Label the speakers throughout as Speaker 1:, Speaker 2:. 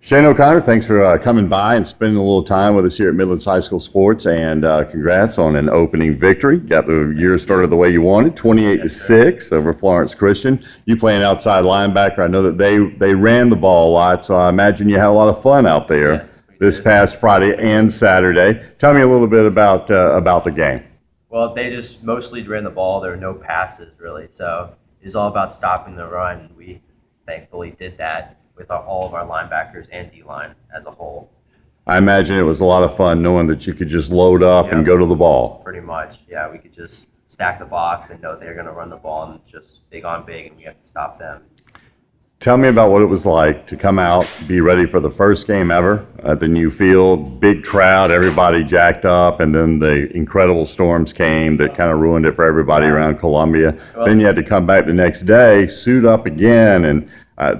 Speaker 1: Shane O'Connor, thanks for coming by and spending a little time with us here at Midlands High School Sports, and congrats on an opening victory. Got the year started the way you wanted, 28-6 over Florence Christian. You playing outside linebacker. I know that they ran the ball a lot, so I imagine you had a lot of fun out there this past Friday and Saturday. Tell me a little bit about the game.
Speaker 2: Well, they just mostly ran the ball. There were no passes, really. So it was all about stopping the run. We thankfully did that with all of our linebackers and D-line as a whole.
Speaker 1: I imagine it was a lot of fun knowing that you could just load up and go to the ball.
Speaker 2: Pretty much, yeah. We could just stack the box and know they're going to run the ball and just big on big, and we have to stop them.
Speaker 1: Tell me about what it was like to come out, be ready for the first game ever at the new field, big crowd, everybody jacked up, and then the incredible storms came that kind of ruined it for everybody around Columbia. Then you had to come back the next day, suit up again, and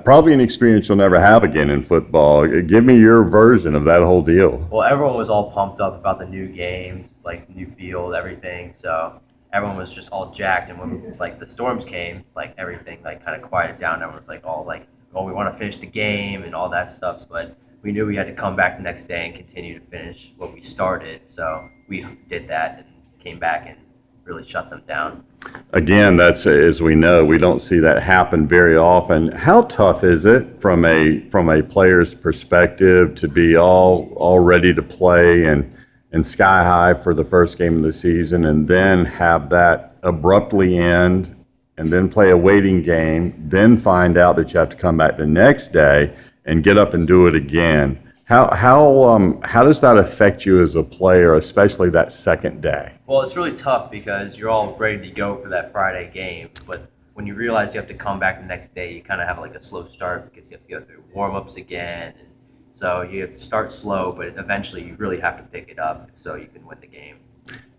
Speaker 1: probably an experience you'll never have again in football. Give me your version of that whole deal.
Speaker 2: Well, everyone was all pumped up about the new game, like new field, everything. So everyone was just all jacked. And when the storms came, everything kind of quieted down. Everyone was we want to finish the game and all that stuff. But we knew we had to come back the next day and continue to finish what we started. So we did that and came back and really shut them down.
Speaker 1: Again, that's, as we know, we don't see that happen very often. How tough is it from a player's perspective to be all ready to play and sky high for the first game of the season, and then have that abruptly end, and then play a waiting game, then find out that you have to come back the next day and get up and do it again? How does that affect you as a player, especially that second day?
Speaker 2: Well, it's really tough because you're all ready to go for that Friday game, but when you realize you have to come back the next day, you kind of have a slow start because you have to go through warm-ups again. And so you have to start slow, but eventually you really have to pick it up so you can win the game.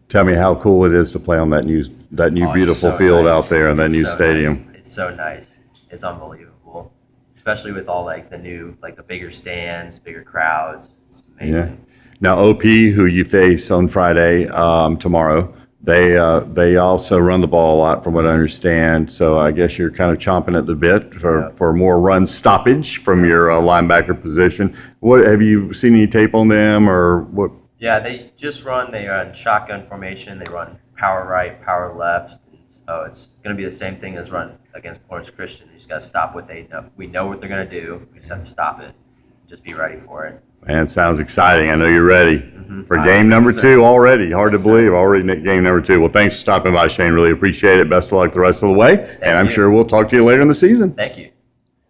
Speaker 1: Tell me how cool it is to play on that new beautiful field out there in that new stadium.
Speaker 2: Nice. It's so nice. It's unbelievable, especially with all the new the bigger stands, bigger crowds. It's amazing.
Speaker 1: Yeah. Now OP, who you face on Friday, tomorrow, they also run the ball a lot, from what I understand. So I guess you're kind of chomping at the bit for more run stoppage from your linebacker position. What have you seen any tape on them, or what?
Speaker 2: Yeah, they run shotgun formation. They run power right, power left. And so it's going to be the same thing as run against Florence Christian. You just got to stop what they know. We know what they're going to do. We just have to stop it. Just be ready for it.
Speaker 1: Man, it sounds exciting. I know you're ready for game number 2 already. Hard to believe, already game number 2. Well, thanks for stopping by, Shane. Really appreciate it. Best of luck the rest of the way. And I'm sure we'll talk to you later in the season.
Speaker 2: Thank you.